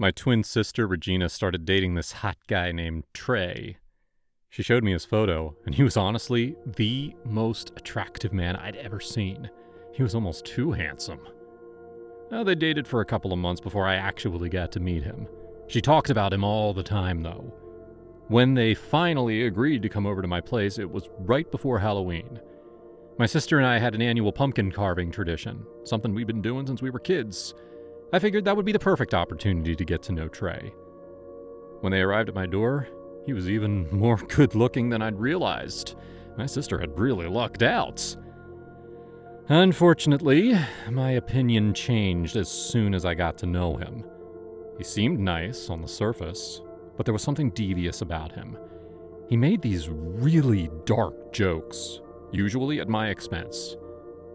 My twin sister, Regina, started dating this hot guy named Trey. She showed me his photo, and he was honestly the most attractive man I'd ever seen. He was almost too handsome. They dated for a couple of months before I actually got to meet him. She talked about him all the time, though. When they finally agreed to come over to my place, it was right before Halloween. My sister and I had an annual pumpkin carving tradition, something we've been doing since we were kids. I figured that would be the perfect opportunity to get to know Trey. When they arrived at my door, he was even more good-looking than I'd realized. My sister had really lucked out. Unfortunately, my opinion changed as soon as I got to know him. He seemed nice on the surface, but there was something devious about him. He made these really dark jokes, usually at my expense.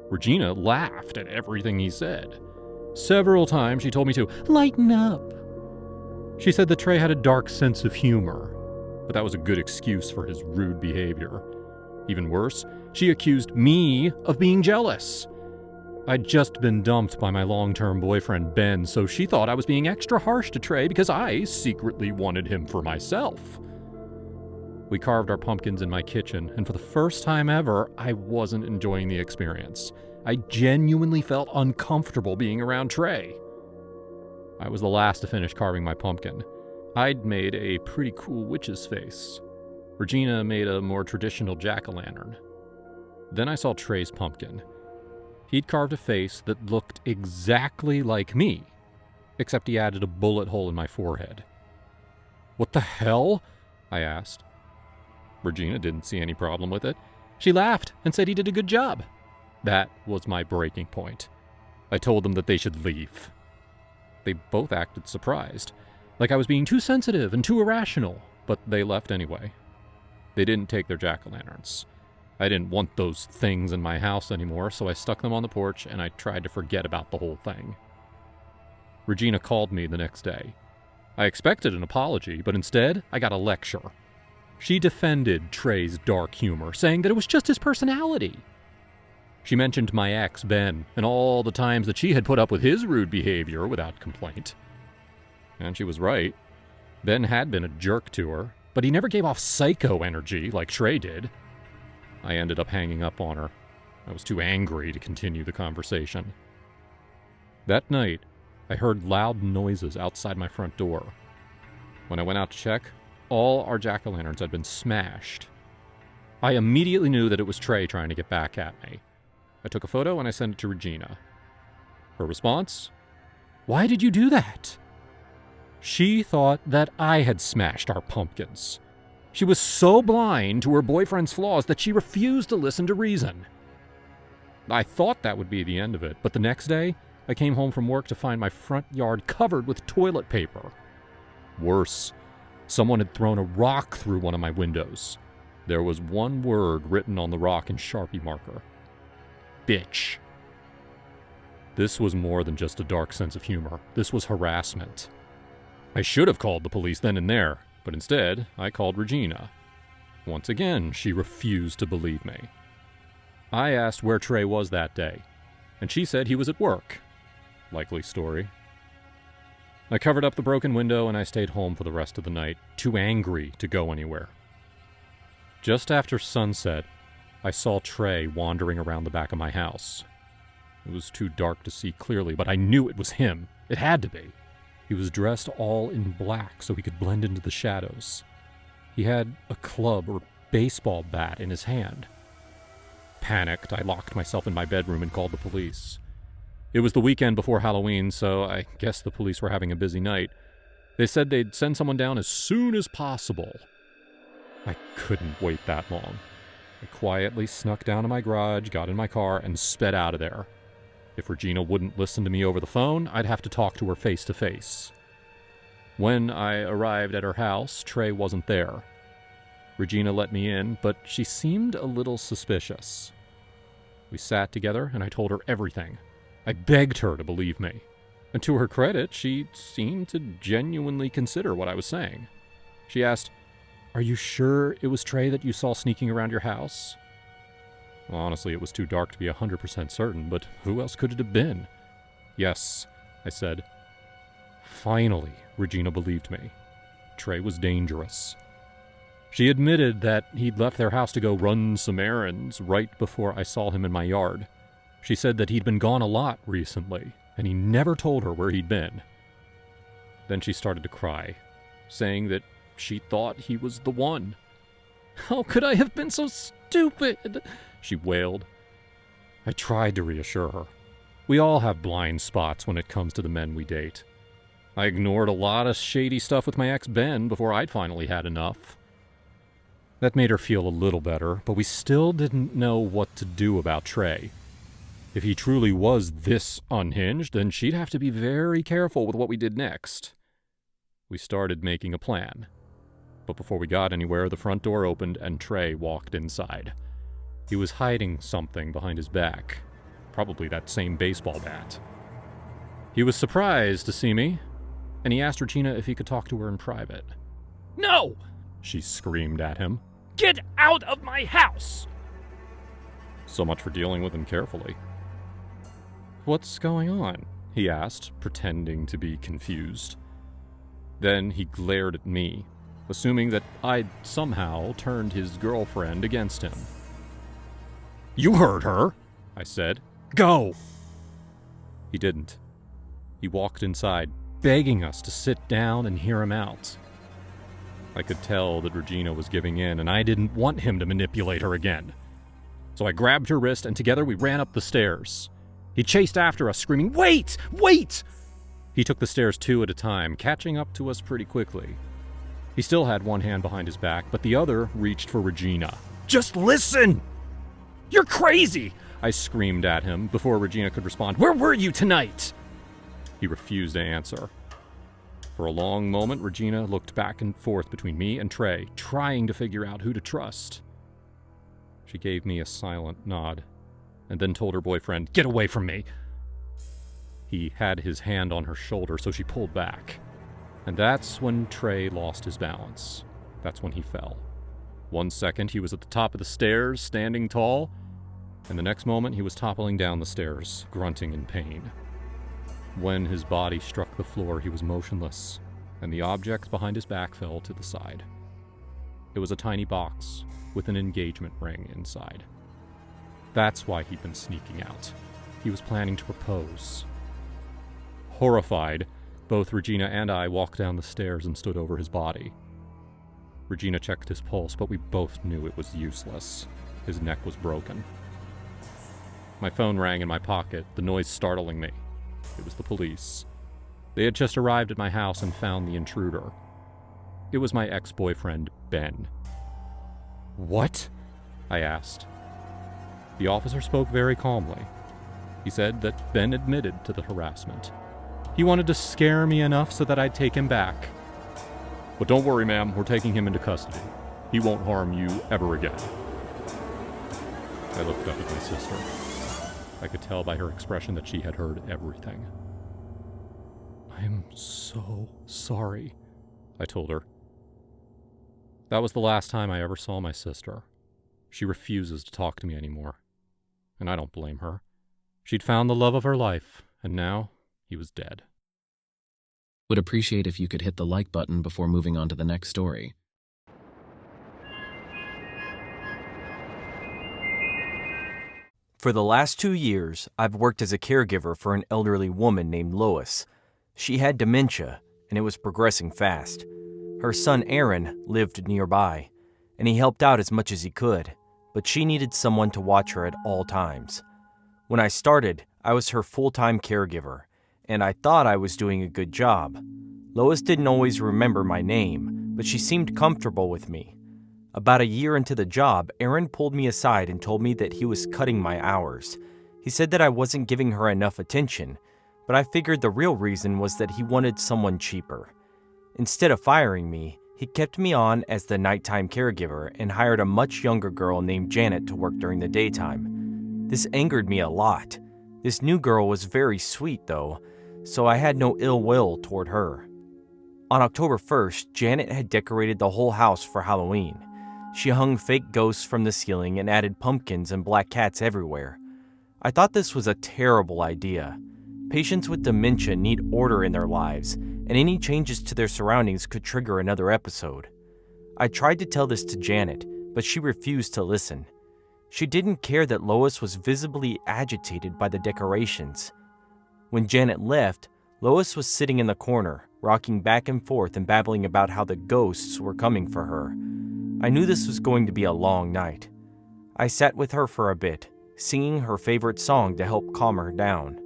Regina laughed at everything he said. Several times she told me to lighten up. She said that Trey had a dark sense of humor, but that was a good excuse for his rude behavior. Even worse, she accused me of being jealous. I'd just been dumped by my long-term boyfriend, Ben, so she thought I was being extra harsh to Trey because I secretly wanted him for myself. We carved our pumpkins in my kitchen, and for the first time ever, I wasn't enjoying the experience. I genuinely felt uncomfortable being around Trey. I was the last to finish carving my pumpkin. I'd made a pretty cool witch's face. Regina made a more traditional jack-o'-lantern. Then I saw Trey's pumpkin. He'd carved a face that looked exactly like me, except he added a bullet hole in my forehead. "What the hell?" I asked. Regina didn't see any problem with it. She laughed and said he did a good job. That was my breaking point. I told them that they should leave. They both acted surprised, like I was being too sensitive and too irrational, but they left anyway. They didn't take their jack-o'-lanterns. I didn't want those things in my house anymore, so I stuck them on the porch and I tried to forget about the whole thing. Regina called me the next day. I expected an apology, but instead I got a lecture. She defended Trey's dark humor, saying that it was just his personality. She mentioned my ex, Ben, and all the times that she had put up with his rude behavior without complaint. And she was right. Ben had been a jerk to her, but he never gave off psycho energy like Trey did. I ended up hanging up on her. I was too angry to continue the conversation. That night, I heard loud noises outside my front door. When I went out to check, all our jack-o'-lanterns had been smashed. I immediately knew that it was Trey trying to get back at me. I took a photo and I sent it to Regina. Her response? "Why did you do that?" She thought that I had smashed our pumpkins. She was so blind to her boyfriend's flaws that she refused to listen to reason. I thought that would be the end of it, but the next day, I came home from work to find my front yard covered with toilet paper. Worse, someone had thrown a rock through one of my windows. There was one word written on the rock in Sharpie marker. Bitch. This was more than just a dark sense of humor. This was harassment. I should have called the police then and there, but instead, I called Regina. Once again, she refused to believe me. I asked where Trey was that day, and she said he was at work. Likely story. I covered up the broken window and I stayed home for the rest of the night, too angry to go anywhere. Just after sunset, I saw Trey wandering around the back of my house. It was too dark to see clearly, but I knew it was him. It had to be. He was dressed all in black so he could blend into the shadows. He had a club or baseball bat in his hand. Panicked, I locked myself in my bedroom and called the police. It was the weekend before Halloween, so I guess the police were having a busy night. They said they'd send someone down as soon as possible. I couldn't wait that long. I quietly snuck down to my garage, got in my car, and sped out of there. If Regina wouldn't listen to me over the phone, I'd have to talk to her face to face. When I arrived at her house, Trey wasn't there. Regina let me in, but she seemed a little suspicious. We sat together, and I told her everything. I begged her to believe me. And to her credit, she seemed to genuinely consider what I was saying. She asked, "Are you sure it was Trey that you saw sneaking around your house?" Well, honestly, it was too dark to be 100% certain, but who else could it have been? "Yes," I said. Finally, Regina believed me. Trey was dangerous. She admitted that he'd left their house to go run some errands right before I saw him in my yard. She said that he'd been gone a lot recently, and he never told her where he'd been. Then she started to cry, saying that she thought he was the one. "How could I have been so stupid?" she wailed. I tried to reassure her. We all have blind spots when it comes to the men we date. I ignored a lot of shady stuff with my ex Ben before I'd finally had enough. That made her feel a little better, but we still didn't know what to do about Trey. If he truly was this unhinged, then she'd have to be very careful with what we did next. We started making a plan. But before we got anywhere, the front door opened and Trey walked inside. He was hiding something behind his back, probably that same baseball bat. He was surprised to see me, and he asked Regina if he could talk to her in private. "No!" she screamed at him. "Get out of my house!" So much for dealing with him carefully. "What's going on?" he asked, pretending to be confused. Then he glared at me, assuming that I'd somehow turned his girlfriend against him. "You heard her," I said. "Go!" He didn't. He walked inside, begging us to sit down and hear him out. I could tell that Regina was giving in, and I didn't want him to manipulate her again. So I grabbed her wrist, and together we ran up the stairs. He chased after us, screaming, "Wait! Wait!" He took the stairs 2 at a time, catching up to us pretty quickly. He still had one hand behind his back, but the other reached for Regina. "Just listen!" "You're crazy!" I screamed at him before Regina could respond. "Where were you tonight?" He refused to answer. For a long moment, Regina looked back and forth between me and Trey, trying to figure out who to trust. She gave me a silent nod, and then told her boyfriend, "Get away from me." He had his hand on her shoulder, so she pulled back. And that's when Trey lost his balance. That's when he fell. 1 second, he was at the top of the stairs, standing tall, and the next moment, he was toppling down the stairs, grunting in pain. When his body struck the floor, he was motionless, and the object behind his back fell to the side. It was a tiny box with an engagement ring inside. That's why he'd been sneaking out. He was planning to propose. Horrified, both Regina and I walked down the stairs and stood over his body. Regina checked his pulse, but we both knew it was useless. His neck was broken. My phone rang in my pocket, the noise startling me. It was the police. They had just arrived at my house and found the intruder. It was my ex-boyfriend, Ben. "What?" I asked. The officer spoke very calmly. He said that Ben admitted to the harassment. He wanted to scare me enough so that I'd take him back. "But don't worry, ma'am, we're taking him into custody. He won't harm you ever again." I looked up at my sister. I could tell by her expression that she had heard everything. "I'm so sorry," I told her. That was the last time I ever saw my sister. She refuses to talk to me anymore, and I don't blame her. She'd found the love of her life, and now he was dead. Would appreciate if you could hit the like button before moving on to the next story. For the last 2 years, I've worked as a caregiver for an elderly woman named Lois. She had dementia, and it was progressing fast. Her son Aaron lived nearby, and he helped out as much as he could, but she needed someone to watch her at all times. When I started, I was her full-time caregiver, and I thought I was doing a good job. Lois didn't always remember my name, but she seemed comfortable with me. About a year into the job, Aaron pulled me aside and told me that he was cutting my hours. He said that I wasn't giving her enough attention, but I figured the real reason was that he wanted someone cheaper. Instead of firing me, he kept me on as the nighttime caregiver and hired a much younger girl named Janet to work during the daytime. This angered me a lot. This new girl was very sweet, though, so I had no ill will toward her. On October 1st, Janet had decorated the whole house for Halloween. She hung fake ghosts from the ceiling and added pumpkins and black cats everywhere. I thought this was a terrible idea. Patients with dementia need order in their lives, and any changes to their surroundings could trigger another episode. I tried to tell this to Janet, but she refused to listen. She didn't care that Lois was visibly agitated by the decorations. When Janet left, Lois was sitting in the corner, rocking back and forth and babbling about how the ghosts were coming for her. I knew this was going to be a long night. I sat with her for a bit, singing her favorite song to help calm her down.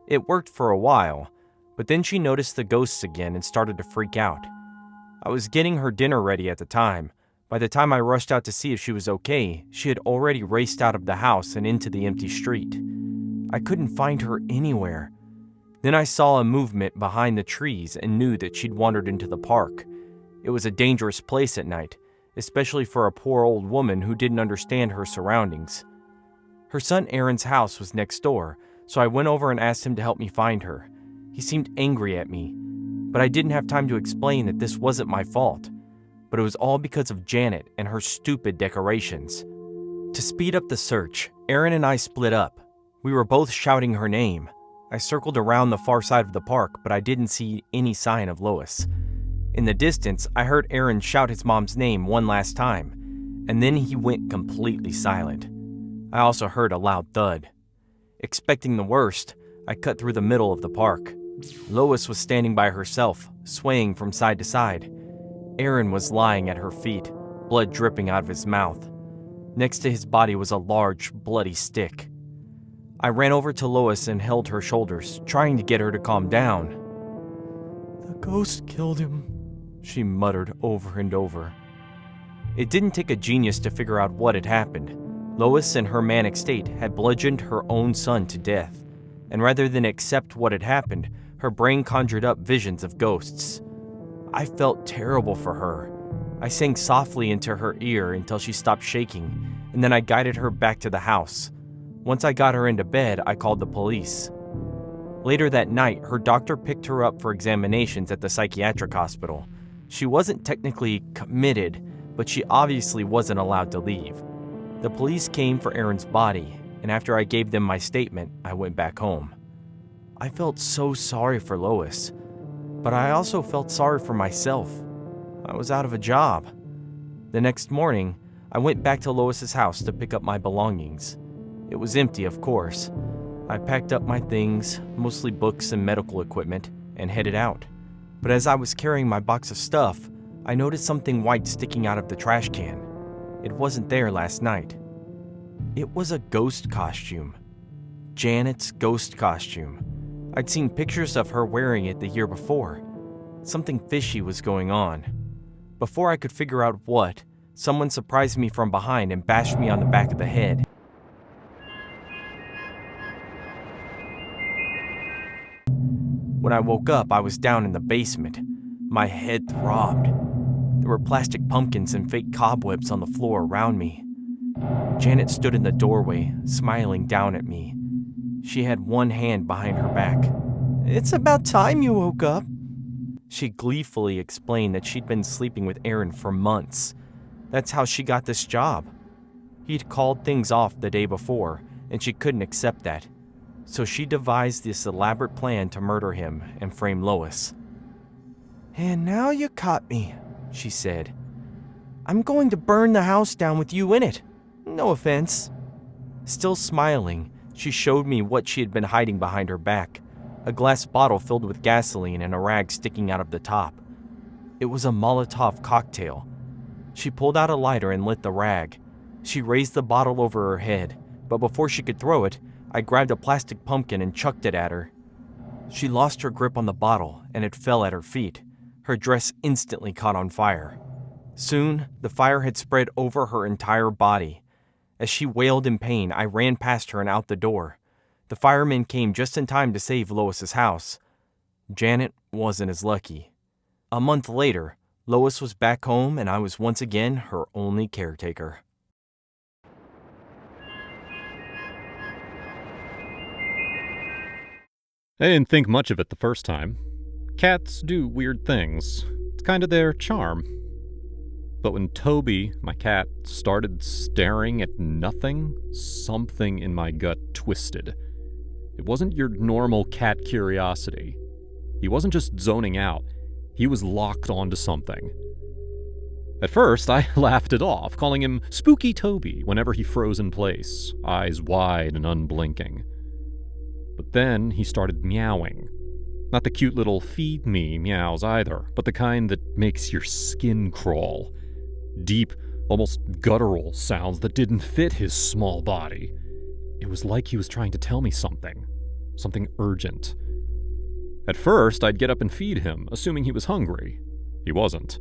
It worked for a while, but then she noticed the ghosts again and started to freak out. I was getting her dinner ready at the time. By the time I rushed out to see if she was okay, she had already raced out of the house and into the empty street. I couldn't find her anywhere. Then I saw a movement behind the trees and knew that she'd wandered into the park. It was a dangerous place at night, especially for a poor old woman who didn't understand her surroundings. Her son Aaron's house was next door, so I went over and asked him to help me find her. He seemed angry at me, but I didn't have time to explain that this wasn't my fault, but it was all because of Janet and her stupid decorations. To speed up the search, Aaron and I split up. We were both shouting her name. I circled around the far side of the park, but I didn't see any sign of Lois. In the distance, I heard Aaron shout his mom's name one last time, and then he went completely silent. I also heard a loud thud. Expecting the worst, I cut through the middle of the park. Lois was standing by herself, swaying from side to side. Aaron was lying at her feet, blood dripping out of his mouth. Next to his body was a large, bloody stick. I ran over to Lois and held her shoulders, trying to get her to calm down. "The ghost killed him," she muttered over and over. It didn't take a genius to figure out what had happened. Lois, in her manic state, had bludgeoned her own son to death, and rather than accept what had happened, her brain conjured up visions of ghosts. I felt terrible for her. I sang softly into her ear until she stopped shaking, and then I guided her back to the house. Once I got her into bed, I called the police. Later that night, her doctor picked her up for examinations at the psychiatric hospital. She wasn't technically committed, but she obviously wasn't allowed to leave. The police came for Aaron's body, and after I gave them my statement, I went back home. I felt so sorry for Lois, but I also felt sorry for myself. I was out of a job. The next morning, I went back to Lois's house to pick up my belongings. It was empty, of course. I packed up my things, mostly books and medical equipment, and headed out. But as I was carrying my box of stuff, I noticed something white sticking out of the trash can. It wasn't there last night. It was a ghost costume. Janet's ghost costume. I'd seen pictures of her wearing it the year before. Something fishy was going on. Before I could figure out what, someone surprised me from behind and bashed me on the back of the head. When I woke up, I was down in the basement. My head throbbed. There were plastic pumpkins and fake cobwebs on the floor around me. Janet stood in the doorway, smiling down at me. She had one hand behind her back. "It's about time you woke up." She gleefully explained that she'd been sleeping with Aaron for months. That's how she got this job. He'd called things off the day before, and she couldn't accept that. So she devised this elaborate plan to murder him and frame Lois. "And now you caught me," she said. "I'm going to burn the house down with you in it. No offense." Still smiling, she showed me what she had been hiding behind her back, a glass bottle filled with gasoline and a rag sticking out of the top. It was a Molotov cocktail. She pulled out a lighter and lit the rag. She raised the bottle over her head, but before she could throw it, I grabbed a plastic pumpkin and chucked it at her. She lost her grip on the bottle and it fell at her feet. Her dress instantly caught on fire. Soon, the fire had spread over her entire body. As she wailed in pain, I ran past her and out the door. The firemen came just in time to save Lois's house. Janet wasn't as lucky. A month later, Lois was back home and I was once again her only caretaker. I didn't think much of it the first time. Cats do weird things. It's kind of their charm. But when Toby, my cat, started staring at nothing, something in my gut twisted. It wasn't your normal cat curiosity. He wasn't just zoning out, he was locked onto something. At first, I laughed it off, calling him Spooky Toby whenever he froze in place, eyes wide and unblinking. But then he started meowing. Not the cute little feed me meows either, but the kind that makes your skin crawl. Deep, almost guttural sounds that didn't fit his small body. It was like he was trying to tell me something urgent. At first, I'd get up and feed him, assuming he was hungry. He wasn't.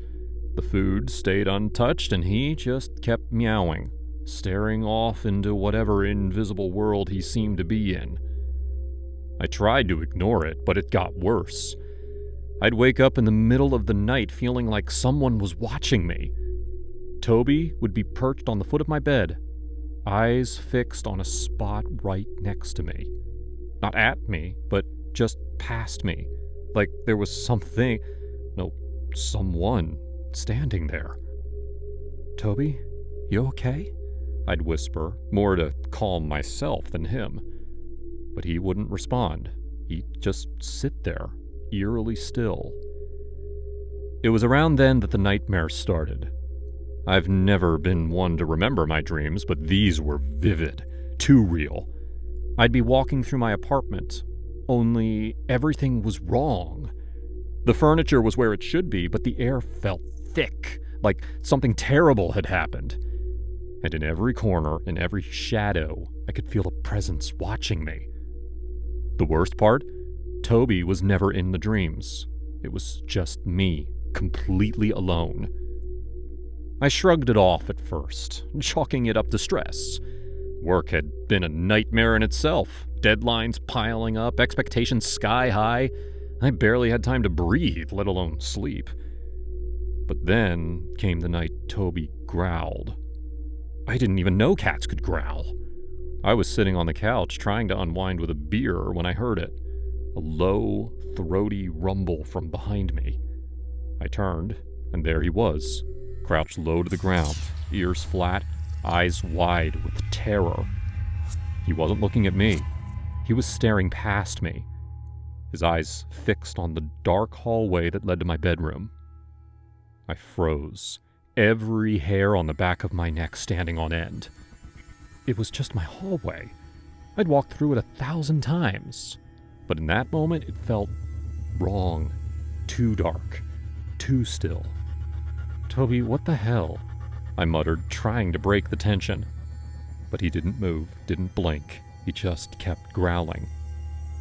The food stayed untouched and he just kept meowing, staring off into whatever invisible world he seemed to be in. I tried to ignore it, but it got worse. I'd wake up in the middle of the night feeling like someone was watching me. Toby would be perched on the foot of my bed, eyes fixed on a spot right next to me. Not at me, but just past me, like there was someone standing there. "Toby, you okay?" I'd whisper, more to calm myself than him. But he wouldn't respond. He'd just sit there, eerily still. It was around then that the nightmares started. I've never been one to remember my dreams, but these were vivid, too real. I'd be walking through my apartment, only everything was wrong. The furniture was where it should be, but the air felt thick, like something terrible had happened. And in every corner, in every shadow, I could feel a presence watching me. The worst part? Toby was never in the dreams. It was just me, completely alone. I shrugged it off at first, chalking it up to stress. Work had been a nightmare in itself. Deadlines piling up, expectations sky high. I barely had time to breathe, let alone sleep. But then came the night Toby growled. I didn't even know cats could growl. I was sitting on the couch trying to unwind with a beer when I heard it. A low, throaty rumble from behind me. I turned, and there he was, crouched low to the ground, ears flat, eyes wide with terror. He wasn't looking at me. He was staring past me, his eyes fixed on the dark hallway that led to my bedroom. I froze, every hair on the back of my neck standing on end. It was just my hallway. I'd walked through it 1,000 times. But in that moment, it felt wrong. Too dark. Too still. "Toby, what the hell?" I muttered, trying to break the tension. But he didn't move, didn't blink. He just kept growling.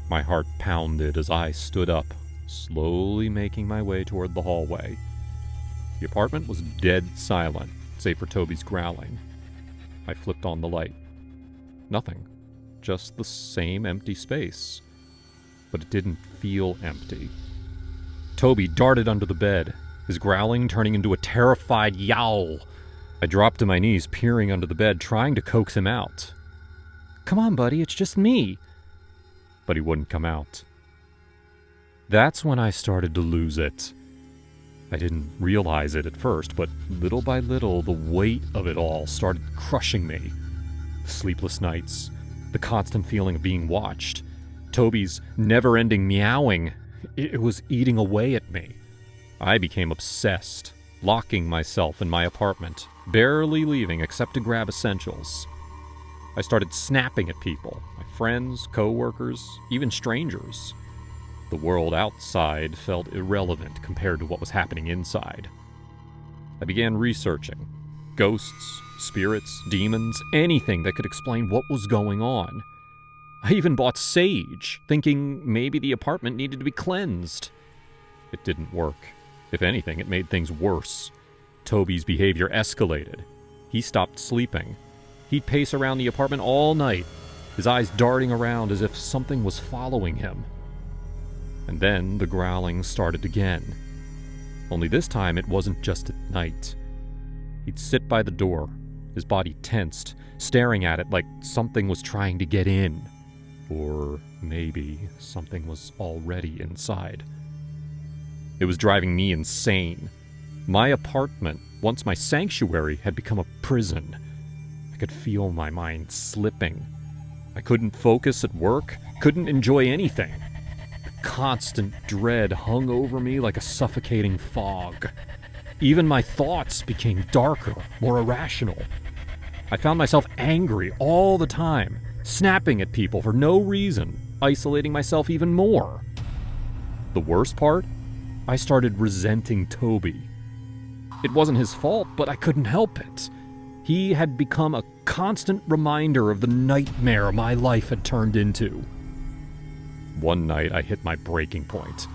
My heart pounded as I stood up, slowly making my way toward the hallway. The apartment was dead silent, save for Toby's growling. I flipped on the light. Nothing. Just the same empty space. But it didn't feel empty. Toby darted under the bed, his growling turning into a terrified yowl. I dropped to my knees, peering under the bed, trying to coax him out. "Come on, buddy, it's just me." But he wouldn't come out. That's when I started to lose it. I didn't realize it at first, but little by little, the weight of it all started crushing me. The sleepless nights, the constant feeling of being watched, Toby's never-ending meowing, it was eating away at me. I became obsessed, locking myself in my apartment, barely leaving except to grab essentials. I started snapping at people, my friends, co-workers, even strangers. The world outside felt irrelevant compared to what was happening inside. I began researching. Ghosts, spirits, demons, anything that could explain what was going on. I even bought sage, thinking maybe the apartment needed to be cleansed. It didn't work. If anything, it made things worse. Toby's behavior escalated. He stopped sleeping. He'd pace around the apartment all night, his eyes darting around as if something was following him. And then the growling started again. Only this time it wasn't just at night. He'd sit by the door, his body tensed, staring at it like something was trying to get in. Or maybe something was already inside. It was driving me insane. My apartment, once my sanctuary, had become a prison. I could feel my mind slipping. I couldn't focus at work, couldn't enjoy anything. constant dread hung over me like a suffocating fog. Even my thoughts became darker, more irrational. I found myself angry all the time, snapping at people for no reason, isolating myself even more. The worst part? I started resenting Toby. It wasn't his fault, but I couldn't help it. He had become a constant reminder of the nightmare my life had turned into. One night, I hit my breaking point.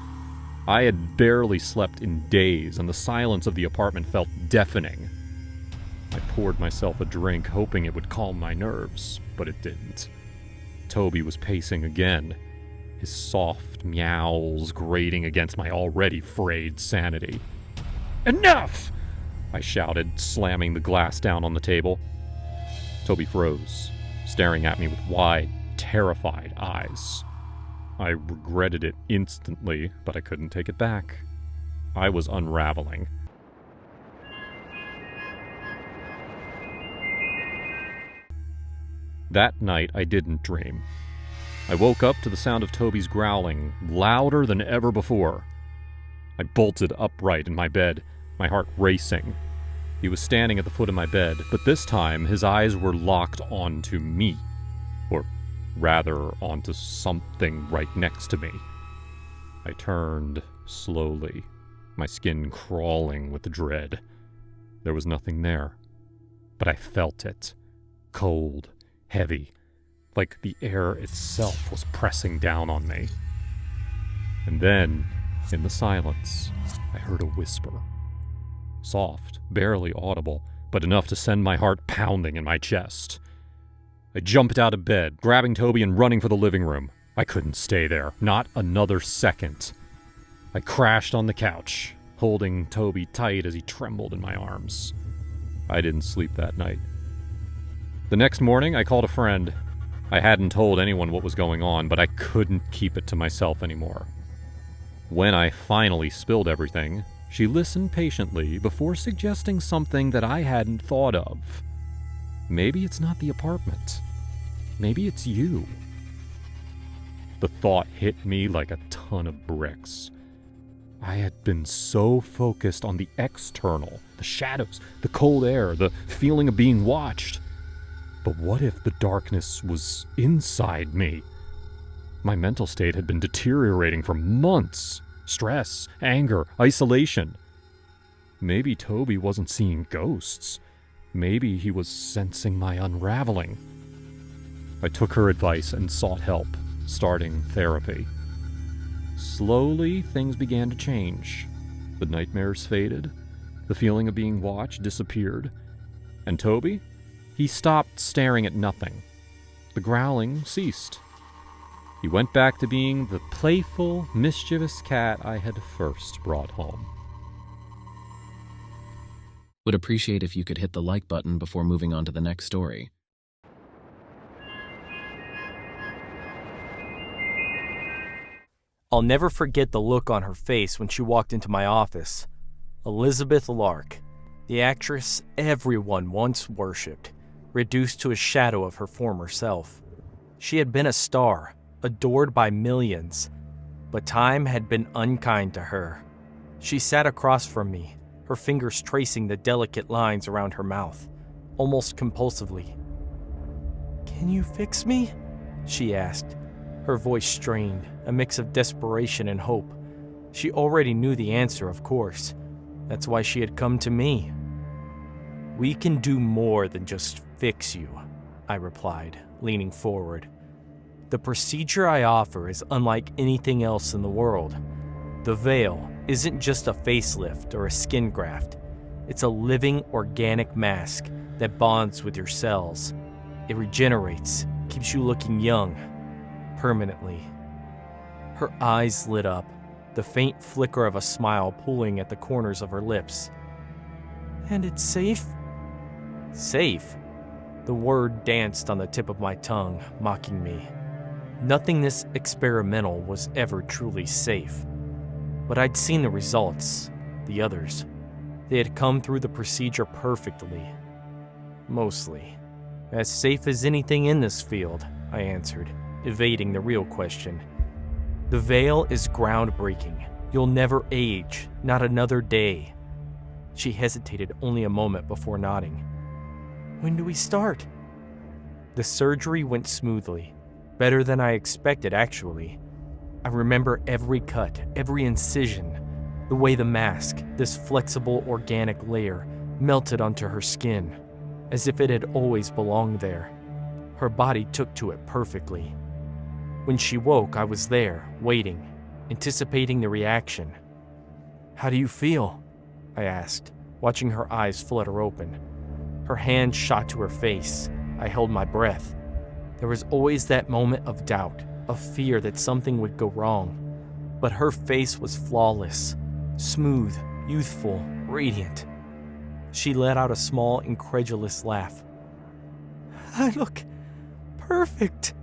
I had barely slept in days, and the silence of the apartment felt deafening. I poured myself a drink, hoping it would calm my nerves, but it didn't. Toby was pacing again, his soft meows grating against my already frayed sanity. "Enough!" I shouted, slamming the glass down on the table. Toby froze, staring at me with wide, terrified eyes. I regretted it instantly, but I couldn't take it back. I was unraveling. That night, I didn't dream. I woke up to the sound of Toby's growling, louder than ever before. I bolted upright in my bed, my heart racing. He was standing at the foot of my bed, but this time his eyes were locked onto me. Or rather, onto something right next to me. I turned slowly, my skin crawling with dread. There was nothing there, but I felt it. Cold, heavy, like the air itself was pressing down on me. And then, in the silence, I heard a whisper. Soft, barely audible, but enough to send my heart pounding in my chest. I jumped out of bed, grabbing Toby and running for the living room. I couldn't stay there, not another second. I crashed on the couch, holding Toby tight as he trembled in my arms. I didn't sleep that night. The next morning, I called a friend. I hadn't told anyone what was going on, but I couldn't keep it to myself anymore. When I finally spilled everything, she listened patiently before suggesting something that I hadn't thought of. Maybe it's not the apartment. Maybe it's you. The thought hit me like a ton of bricks. I had been so focused on the external, the shadows, the cold air, the feeling of being watched. But what if the darkness was inside me? My mental state had been deteriorating for months. Stress, anger, isolation. Maybe Toby wasn't seeing ghosts. Maybe he was sensing my unraveling. I took her advice and sought help, starting therapy. Slowly, things began to change. The nightmares faded. The feeling of being watched disappeared. And Toby? He stopped staring at nothing. The growling ceased. He went back to being the playful, mischievous cat I had first brought home. Would appreciate if you could hit the like button before moving on to the next story. I'll never forget the look on her face when she walked into my office. Elizabeth Lark, the actress everyone once worshipped, reduced to a shadow of her former self. She had been a star, adored by millions, but time had been unkind to her. She sat across from me, her fingers tracing the delicate lines around her mouth, almost compulsively. "Can you fix me?" she asked, her voice strained, a mix of desperation and hope. She already knew the answer, of course. That's why she had come to me. "We can do more than just fix you," I replied, leaning forward. "The procedure I offer is unlike anything else in the world. The veil isn't just a facelift or a skin graft. It's a living, organic mask that bonds with your cells. It regenerates, keeps you looking young, permanently." Her eyes lit up, the faint flicker of a smile pulling at the corners of her lips. "And it's safe?" Safe? The word danced on the tip of my tongue, mocking me. Nothing this experimental was ever truly safe. But I'd seen the results, the others. They had come through the procedure perfectly. Mostly. "As safe as anything in this field," I answered, evading the real question. The veil is groundbreaking. You'll never age, not another day. She hesitated only a moment before nodding. When do we start? The surgery went smoothly. Better than I expected, actually. I remember every cut, every incision, the way the mask, this flexible organic layer, melted onto her skin, as if it had always belonged there. Her body took to it perfectly. When she woke, I was there, waiting, anticipating the reaction. How do you feel? I asked, watching her eyes flutter open. Her hand shot to her face. I held my breath. There was always that moment of doubt, of fear that something would go wrong. But her face was flawless, smooth, youthful, radiant. She let out a small, incredulous laugh. I look perfect.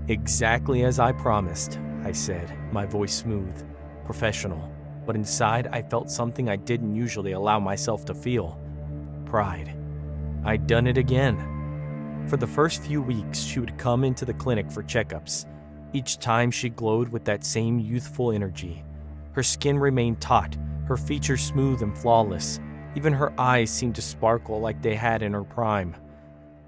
Exactly as I promised, I said, my voice smooth, professional. But inside, I felt something I didn't usually allow myself to feel. Pride. I'd done it again. For the first few weeks, she would come into the clinic for checkups. Each time she glowed with that same youthful energy. Her skin remained taut, her features smooth and flawless. Even her eyes seemed to sparkle like they had in her prime.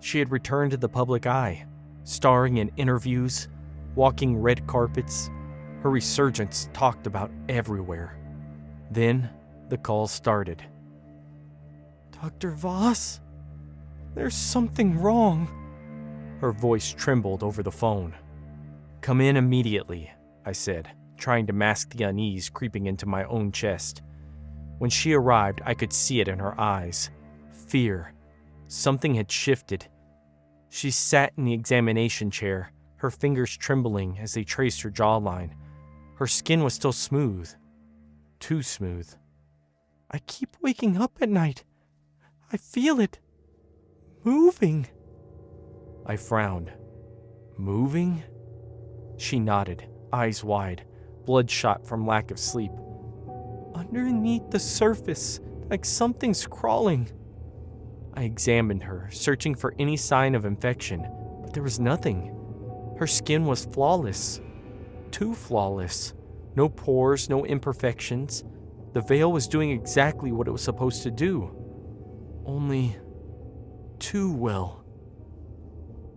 She had returned to the public eye, starring in interviews, walking red carpets. Her resurgence talked about everywhere. Then the calls started. Dr. Voss? There's something wrong. Her voice trembled over the phone. Come in immediately, I said, trying to mask the unease creeping into my own chest. When she arrived, I could see it in her eyes. Fear. Something had shifted. She sat in the examination chair, her fingers trembling as they traced her jawline. Her skin was still smooth. Too smooth. I keep waking up at night. I feel it. Moving. I frowned. Moving? She nodded, eyes wide, bloodshot from lack of sleep. Underneath the surface, like something's crawling. I examined her, searching for any sign of infection, but there was nothing. Her skin was flawless. Too flawless. No pores, no imperfections. The veil was doing exactly what it was supposed to do. Only too well.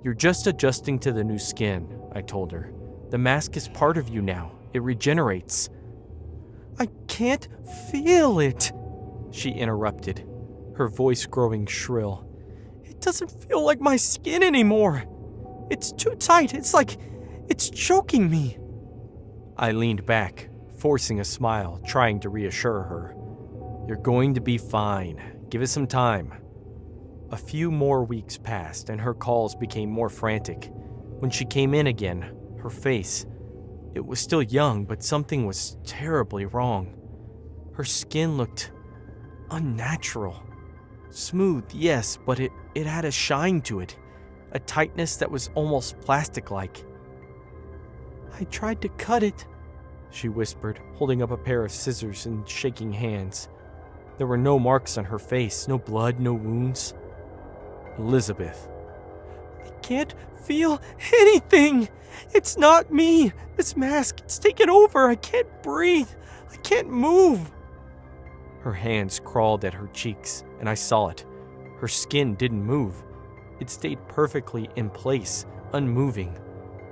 You're just adjusting to the new skin, I told her. The mask is part of you now. It regenerates. I can't feel it, she interrupted, her voice growing shrill. It doesn't feel like my skin anymore. It's too tight. It's like it's choking me. I leaned back, forcing a smile, trying to reassure her. You're going to be fine. Give it some time. A few more weeks passed, and her calls became more frantic. When she came in again, her face, it was still young, but something was terribly wrong. Her skin looked unnatural. Smooth, yes, but it had a shine to it, a tightness that was almost plastic-like. I tried to cut it, she whispered, holding up a pair of scissors and shaking hands. There were no marks on her face, no blood, no wounds. Elizabeth. I can't feel anything. It's not me. This mask, it's taken over. I can't breathe. I can't move. Her hands crawled at her cheeks, and I saw it. Her skin didn't move. It stayed perfectly in place, unmoving,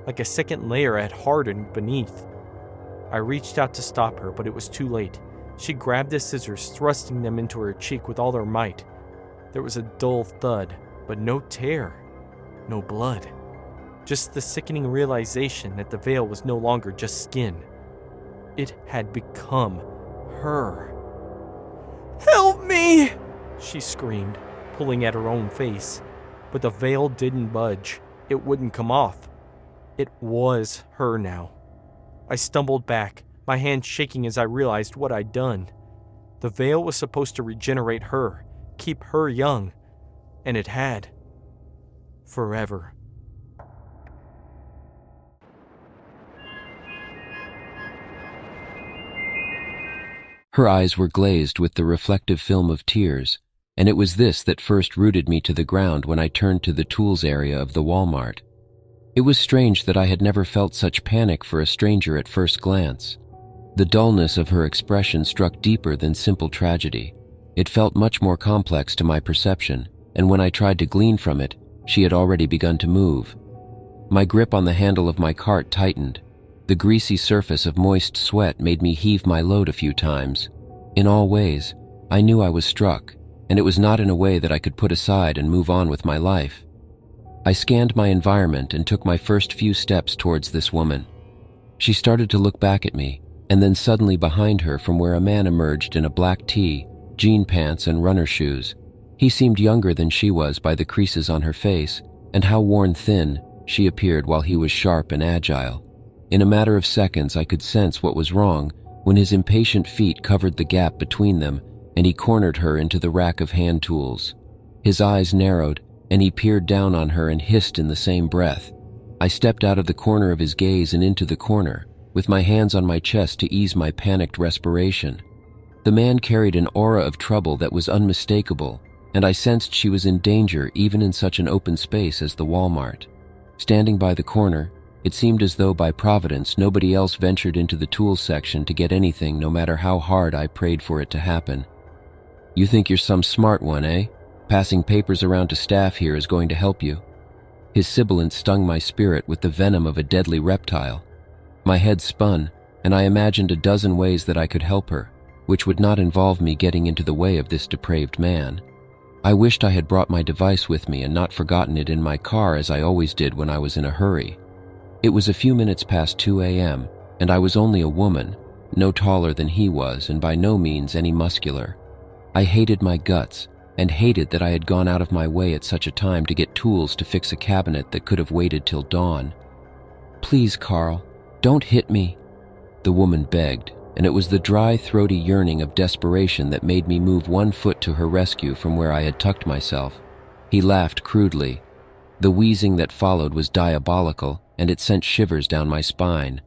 like a second layer had hardened beneath. I reached out to stop her, but it was too late. She grabbed the scissors, thrusting them into her cheek with all their might. There was a dull thud, but no tear, no blood. Just the sickening realization that the veil was no longer just skin. It had become her. Help me! She screamed, pulling at her own face. But the veil didn't budge. It wouldn't come off. It was her now. I stumbled back, my hand shaking as I realized what I'd done. The veil was supposed to regenerate her, keep her young, and it had. Forever. Her eyes were glazed with the reflective film of tears, and it was this that first rooted me to the ground when I turned to the tools area of the Walmart. It was strange that I had never felt such panic for a stranger at first glance. The dullness of her expression struck deeper than simple tragedy. It felt much more complex to my perception, and when I tried to glean from it, she had already begun to move. My grip on the handle of my cart tightened. The greasy surface of moist sweat made me heave my load a few times. In all ways, I knew I was struck, and it was not in a way that I could put aside and move on with my life. I scanned my environment and took my first few steps towards this woman. She started to look back at me, and then suddenly behind her from where a man emerged in a black tee, jean pants, and runner shoes. He seemed younger than she was by the creases on her face, and how worn thin she appeared while he was sharp and agile. In a matter of seconds I could sense what was wrong when his impatient feet covered the gap between them and he cornered her into the rack of hand tools. His eyes narrowed, and he peered down on her and hissed in the same breath. I stepped out of the corner of his gaze and into the corner, with my hands on my chest to ease my panicked respiration. The man carried an aura of trouble that was unmistakable, and I sensed she was in danger even in such an open space as the Walmart. Standing by the corner, it seemed as though by providence nobody else ventured into the tools section to get anything, no matter how hard I prayed for it to happen. "You think you're some smart one, eh? Passing papers around to staff here is going to help you." His sibilant stung my spirit with the venom of a deadly reptile. My head spun, and I imagined a dozen ways that I could help her, which would not involve me getting into the way of this depraved man. I wished I had brought my device with me and not forgotten it in my car as I always did when I was in a hurry. It was a few minutes past 2 a.m., and I was only a woman, no taller than he was and by no means any muscular. I hated my guts, and hated that I had gone out of my way at such a time to get tools to fix a cabinet that could have waited till dawn. "Please, Carl, don't hit me," the woman begged, and it was the dry, throaty yearning of desperation that made me move one foot to her rescue from where I had tucked myself. He laughed crudely. The wheezing that followed was diabolical, and it sent shivers down my spine.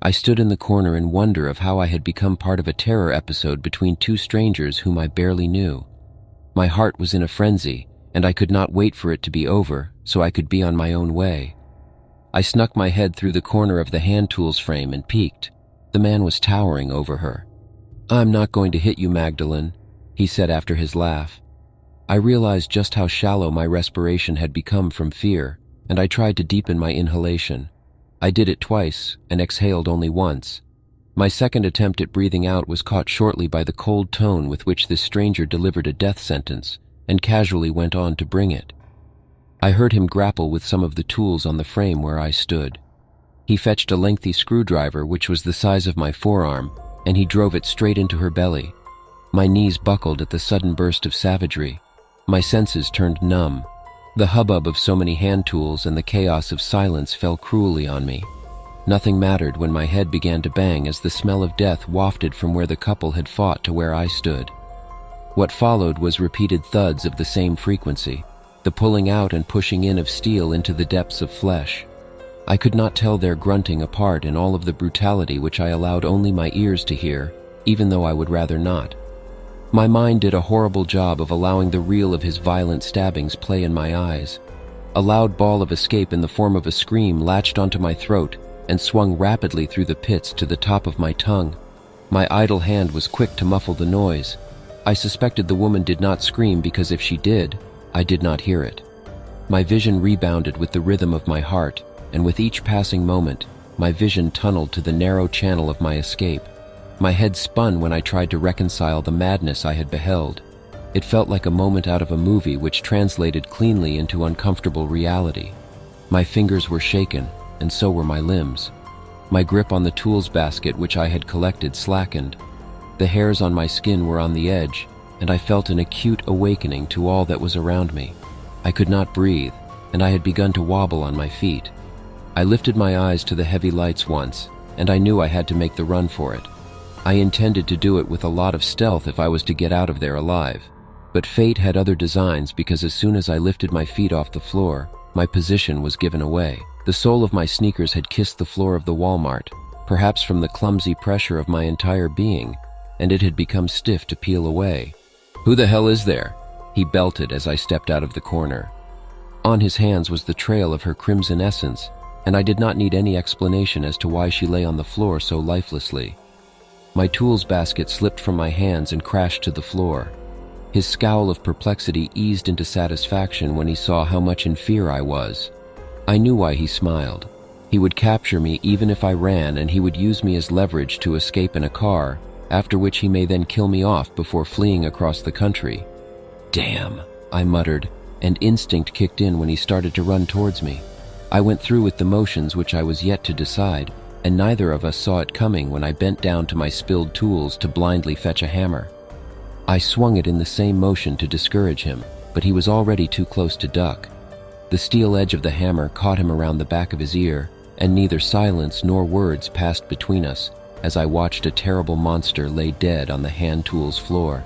I stood in the corner in wonder of how I had become part of a terror episode between two strangers whom I barely knew. My heart was in a frenzy, and I could not wait for it to be over so I could be on my own way. I snuck my head through the corner of the hand tools frame and peeked. The man was towering over her. "I'm not going to hit you, Magdalene," he said after his laugh. I realized just how shallow my respiration had become from fear, and I tried to deepen my inhalation. I did it twice and exhaled only once. My second attempt at breathing out was caught shortly by the cold tone with which this stranger delivered a death sentence and casually went on to bring it. I heard him grapple with some of the tools on the frame where I stood. He fetched a lengthy screwdriver which was the size of my forearm, and he drove it straight into her belly. My knees buckled at the sudden burst of savagery. My senses turned numb. The hubbub of so many hand tools and the chaos of silence fell cruelly on me. Nothing mattered when my head began to bang as the smell of death wafted from where the couple had fought to where I stood. What followed was repeated thuds of the same frequency, the pulling out and pushing in of steel into the depths of flesh. I could not tell their grunting apart in all of the brutality which I allowed only my ears to hear, even though I would rather not. My mind did a horrible job of allowing the reel of his violent stabbings play in my eyes. A loud bawl of escape in the form of a scream latched onto my throat and swung rapidly through the pits to the top of my tongue. My idle hand was quick to muffle the noise. I suspected the woman did not scream because if she did, I did not hear it. My vision rebounded with the rhythm of my heart, and with each passing moment, my vision tunneled to the narrow channel of my escape. My head spun when I tried to reconcile the madness I had beheld. It felt like a moment out of a movie which translated cleanly into uncomfortable reality. My fingers were shaken, and so were my limbs. My grip on the tools basket which I had collected slackened. The hairs on my skin were on the edge, and I felt an acute awakening to all that was around me. I could not breathe, and I had begun to wobble on my feet. I lifted my eyes to the heavy lights once, and I knew I had to make the run for it. I intended to do it with a lot of stealth if I was to get out of there alive. But fate had other designs because as soon as I lifted my feet off the floor, my position was given away. The sole of my sneakers had kissed the floor of the Walmart, perhaps from the clumsy pressure of my entire being, and it had become stiff to peel away. "Who the hell is there?" he belted as I stepped out of the corner. On his hands was the trail of her crimson essence, and I did not need any explanation as to why she lay on the floor so lifelessly. My tools basket slipped from my hands and crashed to the floor. His scowl of perplexity eased into satisfaction when he saw how much in fear I was. I knew why he smiled. He would capture me even if I ran, and he would use me as leverage to escape in a car, after which he may then kill me off before fleeing across the country. "Damn," I muttered, and instinct kicked in when he started to run towards me. I went through with the motions which I was yet to decide, and neither of us saw it coming when I bent down to my spilled tools to blindly fetch a hammer. I swung it in the same motion to discourage him, but he was already too close to duck. The steel edge of the hammer caught him around the back of his ear, and neither silence nor words passed between us as I watched a terrible monster lay dead on the hand tools floor.